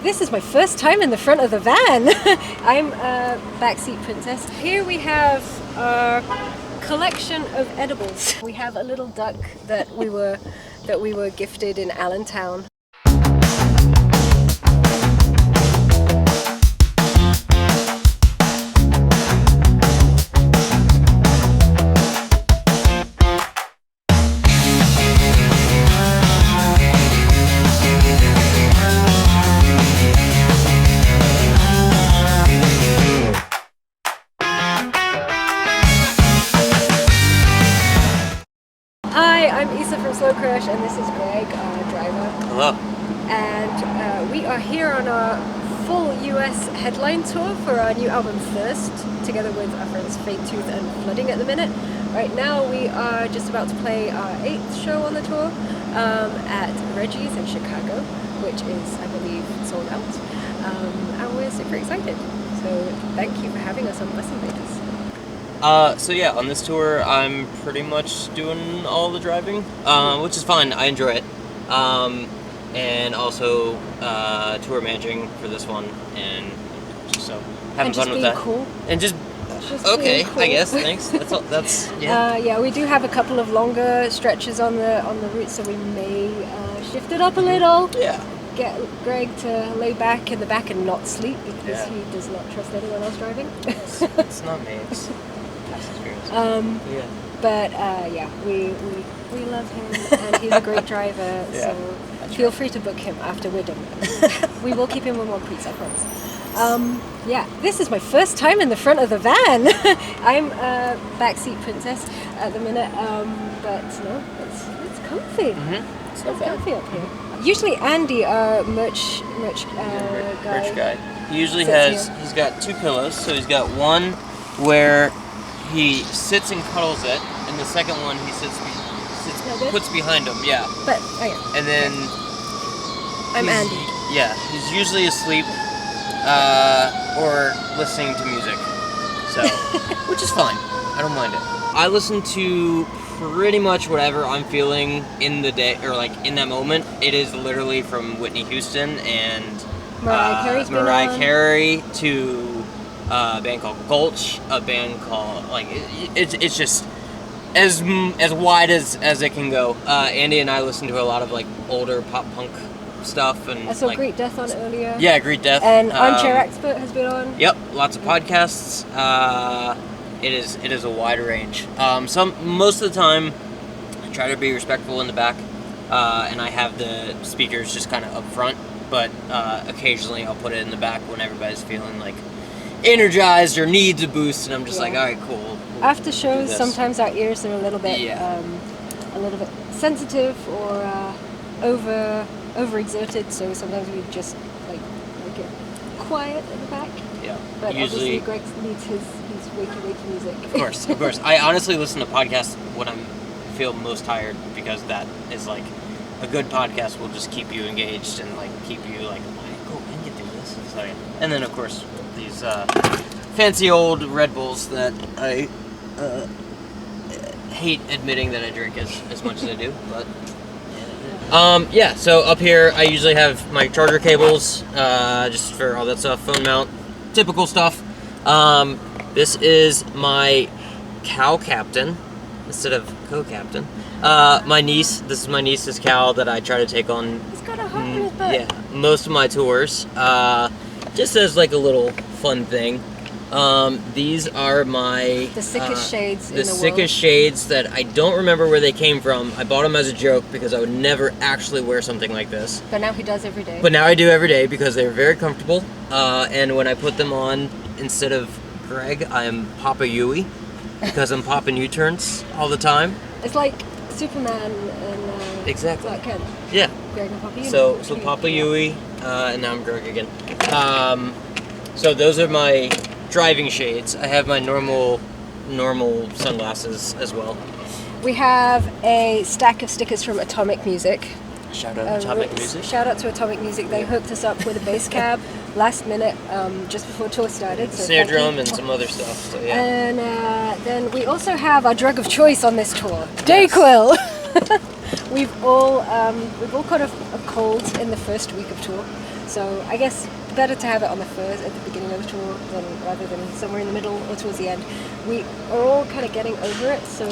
This is my first time in the front of the van. I'm a backseat princess. Here we have our collection of edibles. We have a little duck that we were gifted in Allentown. And this is Greg, our driver. Hello. And we are here on our full US headline tour for our new album Thirst, together with our friends Faetooth and Flooding at the minute. Right now we are just about to play our 8th show on the tour at Reggies in Chicago, which is, I believe, sold out. And we're super excited. So thank you for having us on Bus Invaders. So yeah, on this tour, I'm pretty much doing all the driving, which is fun. I enjoy it. And also tour managing for this one, and so having fun with that. Cool. And just okay, cool. I guess. Thanks. That's all. That's yeah. Yeah, we do have a couple of longer stretches on the route, so we may shift it up a little. Yeah. Get Greg to lay back in the back and not sleep because he does not trust anyone else driving. It's not me. It's past experience. Yeah. But we love him and he's a great driver. Yeah, so feel free to book him after we're done. We will keep him in one piece, I promise. Yeah, this is my first time in the front of the van. I'm a backseat princess at the minute, but no, it's comfy. Mm-hmm. It's comfy up here. Usually Andy, our merch guy. Merch guy. He usually he's got 2 pillows, so he's got one where he sits and cuddles it, and the second one he puts behind him. Yeah. But and then I'm Andy. Yeah, he's usually asleep or listening to music, so which is fine. I don't mind it. I listen to pretty much whatever I'm feeling in the day, or like in that moment. It is literally from Whitney Houston and Mariah Carey to a band called Gulch, a band called it's just as wide as it can go. Andy and I listen to a lot of like older pop punk stuff, and I saw Great Death on earlier. Yeah, Great Death. And Armchair Expert has been on. Yep, lots of podcasts. It is a wide range. Most of the time, I try to be respectful in the back, and I have the speakers just kind of up front. But occasionally, I'll put it in the back when everybody's feeling like energized or needs a boost, and I'm just like, all right, cool. After shows, sometimes our ears are a little bit sensitive or overexerted, so sometimes we just like it quiet in the back. Yeah. But usually, obviously Greg needs his wakey music. Of course. I honestly listen to podcasts when I feel most tired, because that is like a good podcast will just keep you engaged and like keep you like, go and get through this. So, yeah. And then of course these fancy old Red Bulls that I hate admitting that I drink as much as I do, but yeah. So up here I usually have my charger cables just for all that stuff, phone mount, typical stuff. This is my cow captain instead of co-captain. My niece. This is my niece's cow that I try to take on. He's got a heart in his butt. Yeah, most of my tours. Just as like a little fun thing. These are my the sickest shades in the the sickest world. shades that I don't remember where they came from. I bought them as a joke because I would never actually wear something like this. But now he does every day. But now I do every day because they're very comfortable. And when I put them on, instead of Greg, I am Papa Yui because I'm popping U-turns all the time. It's like Superman and exactly. Clark Kent. Yeah. Greg and Papa Yui. So Papa Yui, and now I'm Greg again. So those are my driving shades. I have my normal sunglasses as well. We have a stack of stickers from Atomic Music. Shout out Atomic Music. Shout out to Atomic Music. They hooked us up with a bass cab last minute, just before tour started. So snare drum and some other stuff. So yeah. And then we also have our drug of choice on this tour, Dayquil. We've all caught a cold in the first week of tour, So I guess better to have it on the first, at the beginning of the tour, rather than somewhere in the middle or towards the end. We are all kind of getting over it, so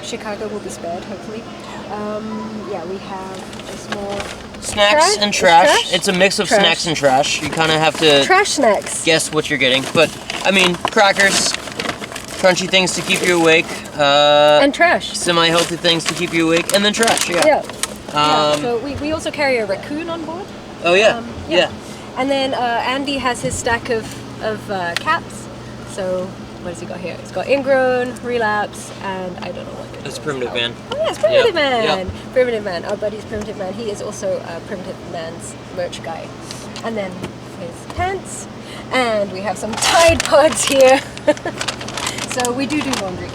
Chicago will be spared, hopefully. Yeah, we have just more Snacks and trash. It's a mix of snacks and trash. You kind of have to trash snacks. Guess what you're getting, but I mean, crackers, crunchy things to keep you awake, and trash. Semi-healthy things to keep you awake, and then trash. Yeah. So we also carry a raccoon on board. Oh yeah. Yeah. And then Andy has his stack of caps. So what has he got here? He's got Ingrown, Relapse, and I don't know what it is. It's Primitive Man. Oh yeah, it's Primitive Man. Yep. Primitive Man. Our buddy's Primitive Man. He is also Primitive Man's merch guy. And then his pants. And we have some Tide Pods here. So we do laundry.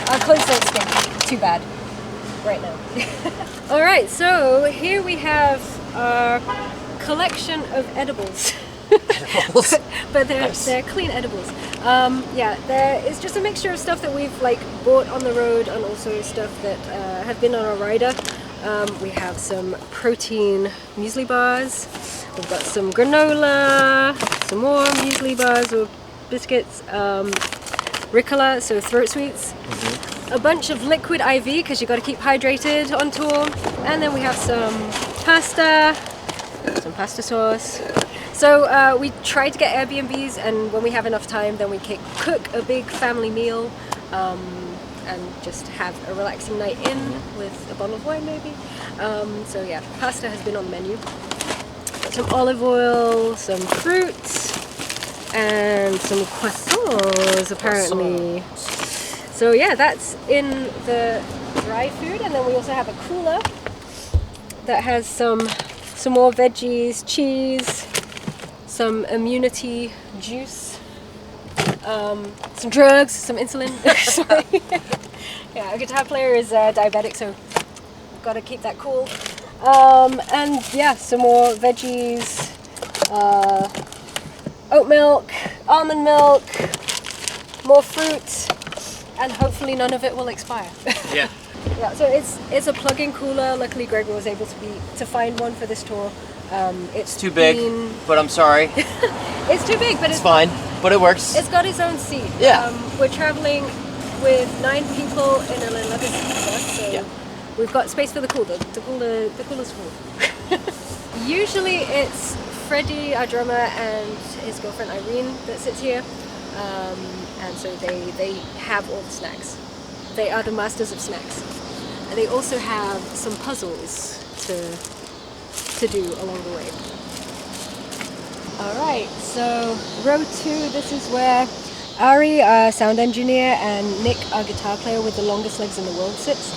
Our clothes don't stink too bad right now. All right, so here we have our collection of edibles. but they're clean edibles. Yeah, it's just a mixture of stuff that we've like bought on the road and also stuff that have been on our rider. We have some protein muesli bars. We've got some granola, some more muesli bars or biscuits, Ricola, so throat sweets. A bunch of liquid IV because you got to keep hydrated on tour. And then we have some pasta sauce. So we try to get Airbnbs, and when we have enough time, then we cook a big family meal and just have a relaxing night in with a bottle of wine maybe. So yeah, pasta has been on the menu. Got some olive oil, some fruit, and some croissants apparently. So yeah, that's in the dry food, and then we also have a cooler that has some more veggies, cheese, some immunity juice, some drugs, some insulin. Sorry. Yeah, our guitar player is diabetic, so got to keep that cool. And yeah, some more veggies, oat milk, almond milk, more fruit, and hopefully none of it will expire. Yeah. Yeah, so it's a plug-in cooler. Luckily, Greg was able to find one for this tour. It's too big, but I'm sorry. It's too big, but it's fine, but it works. It's got its own seat. Yeah. We're traveling with 9 people in an 11-seat bus, so we've got space for the cooler. The cooler's full. Usually it's Freddie, our drummer, and his girlfriend Irene that sits here, and so they have all the snacks. They are the masters of snacks. And they also have some puzzles to do along the way. Alright, so row 2, this is where Ari, our sound engineer, and Nick, our guitar player with the longest legs in the world, sits.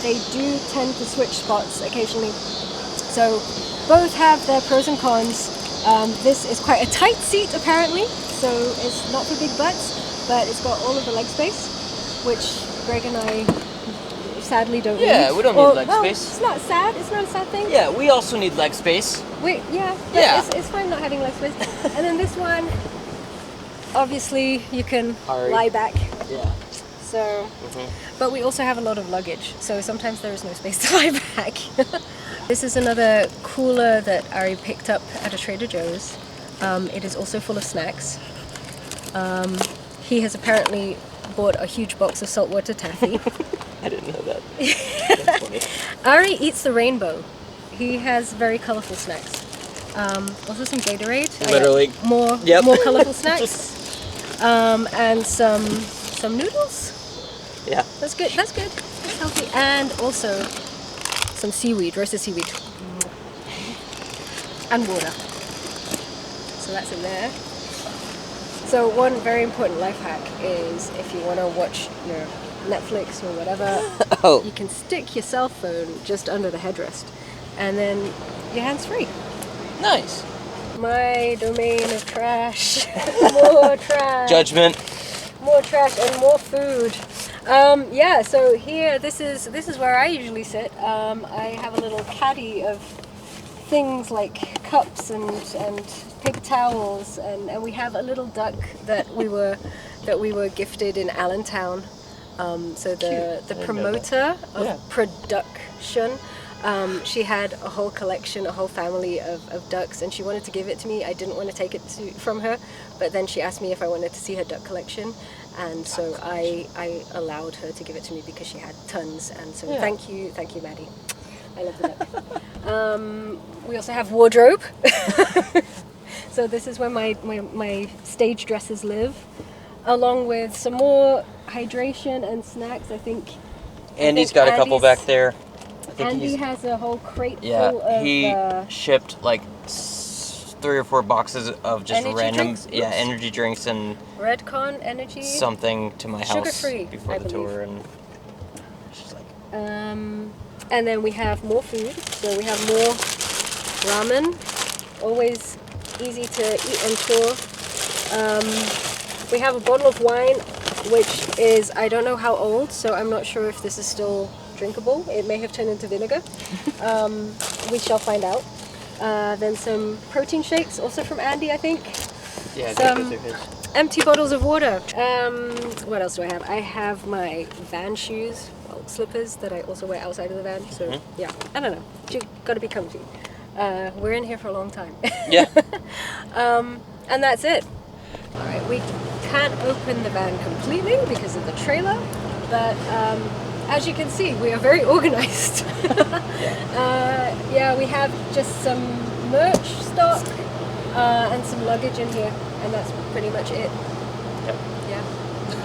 They do tend to switch spots occasionally. So both have their pros and cons. This is quite a tight seat apparently, so it's not for big butts, but it's got all of the leg space, which Greg and I sadly don't need. Yeah, we don't need leg space. It's not sad. It's not a sad thing. Yeah, we also need leg space. It's fine not having leg space. And then this one, obviously, you can lie back. Yeah. So, but we also have a lot of luggage, so sometimes there is no space to lie back. This is another cooler that Ari picked up at a Trader Joe's. It is also full of snacks. He has apparently bought a huge box of saltwater taffy. I didn't know that. That's funny. Ari eats the rainbow. He has very colourful snacks. Also some Gatorade. Literally. More colourful snacks. And some noodles. Yeah. That's good. That's healthy. And also some seaweed, roasted seaweed. And water. So that's in there. So one very important life hack is if you want to watch Netflix or whatever, you can stick your cell phone just under the headrest and then your hand's free. Nice. My domain of trash. More trash. Judgment. More trash and more food. Yeah, so here, this is where I usually sit. I have a little caddy of things like cups and paper towels, and we have a little duck that we were gifted in Allentown. So the promoter of production She had a whole collection, a whole family of ducks, and she wanted to give it to me. I didn't want to take it from her, but then she asked me if I wanted to see her duck collection, and so I allowed her to give it to me because she had tons. And so thank you, Maddie. I love the duck. We also have wardrobe. So this is where my stage dresses live, along with some more hydration and snacks. I think Andy's got a couple back there. Andy has a whole crate full of... he shipped like 3 or 4 boxes of just random energy drinks and Redcon energy something to my house sugar-free, before I the believe. tour, and it's just like and then we have more food. So we have more ramen, always easy to eat and store. We have a bottle of wine, which is, I don't know how old, so I'm not sure if this is still drinkable. It may have turned into vinegar. We shall find out. Then some protein shakes, also from Andy, I think. yeah, Some empty bottles of water. What else do I have? I have my van shoes, slippers that I also wear outside of the van. So yeah, I don't know. You got to be comfy. We're in here for a long time. Yeah. And that's it. All right, we can't open the van completely because of the trailer, but as you can see, we are very organized. Yeah, we have just some merch stock and some luggage in here, and that's pretty much it. Yep. Yeah.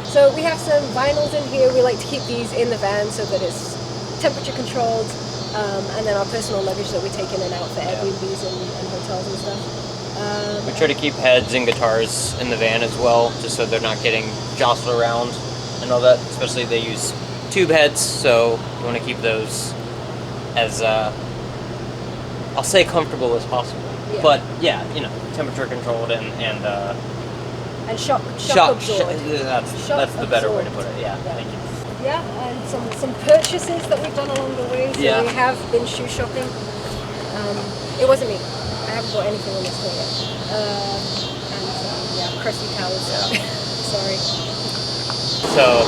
So we have some vinyls in here. We like to keep these in the van so that it's temperature controlled, and then our personal luggage that we take in and out for Airbnbs and hotels and stuff. We try to keep heads and guitars in the van as well, just so they're not getting jostled around and all that. Especially they use tube heads, so you want to keep those as, I'll say comfortable as possible. Yeah. But yeah, you know, temperature controlled and shock absorbed. That's the better way to put it. Yeah. Thank you. Yeah, and some purchases that we've done along the way. So we have been shoe shopping. It wasn't me. I haven't bought anything on this tour yet. And crusty towels. Yeah. Sorry. So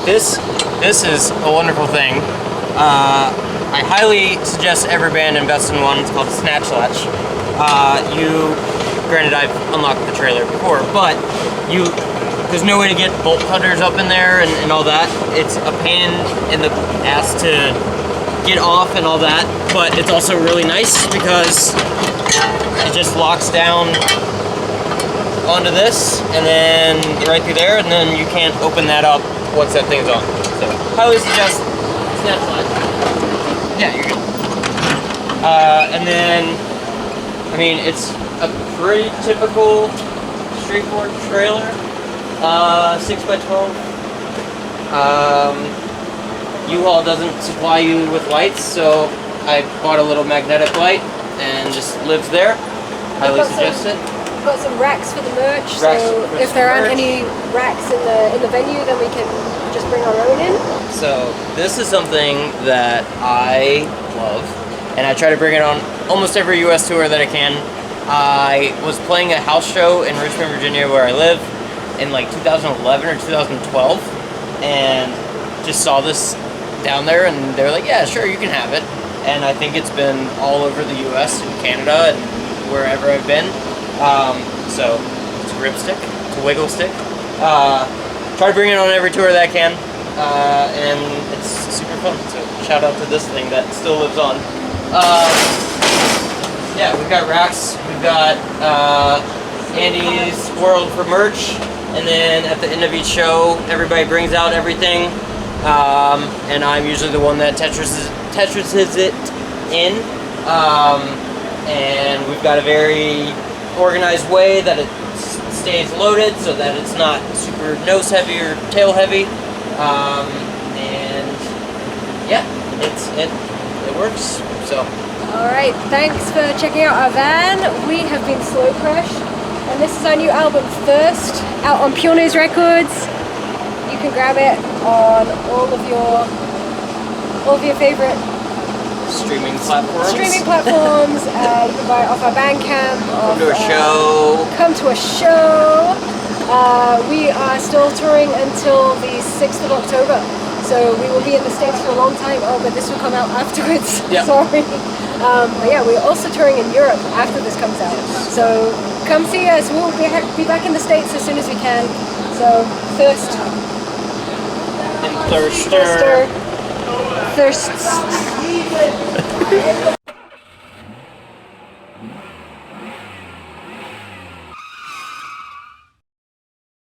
this is a wonderful thing. I highly suggest every band invest in one. It's called Snatch Latch. Granted, I've unlocked the trailer before, but there's no way to get bolt cutters up in there and all that. It's a pain in the ass to get off and all that, but it's also really nice because it just locks down onto this and then right through there, and then you can't open that up once that thing's on. So highly suggest Snatch Latch. Yeah, you're good. And then, I mean, it's a pretty typical straightforward trailer, 6x12. U-Haul doesn't supply you with lights, so I bought a little magnetic light and just lives there. Highly suggest it. We've got some racks for the merch, so if there aren't any racks in the venue, then we can just bring our own in. So this is something that I love, and I try to bring it on almost every US tour that I can. I was playing a house show in Richmond, Virginia, where I live, in like 2011 or 2012, and just saw this down there, and they were like, yeah, sure, you can have it. And I think it's been all over the US and Canada and wherever I've been. So it's a grip stick, it's a wiggle stick. Try to bring it on every tour that I can, and it's super fun. So shout out to this thing that still lives on. Yeah, we've got racks, we've got Andy's World for merch, and then at the end of each show, everybody brings out everything, and I'm usually the one that Tetrises it in, and we've got a very organized way that it stays loaded so that it's not super nose heavy or tail heavy, and yeah, it works. So. All right, thanks for checking out our van. We have been Slow Crash, and this is our new album, Thirst, out on Pioneers Records. You can grab it on all of your favorite streaming platforms. You can buy it off our Bandcamp. Come to a show. Come to a show. We are still touring until the 6th of October. So we will be in the States for a long time. Oh, but this will come out afterwards. Yeah. Sorry. But yeah, we're also touring in Europe after this comes out. So come see us. We'll be back in the States as soon as we can. So Thirst. And Thirster. Thirsts.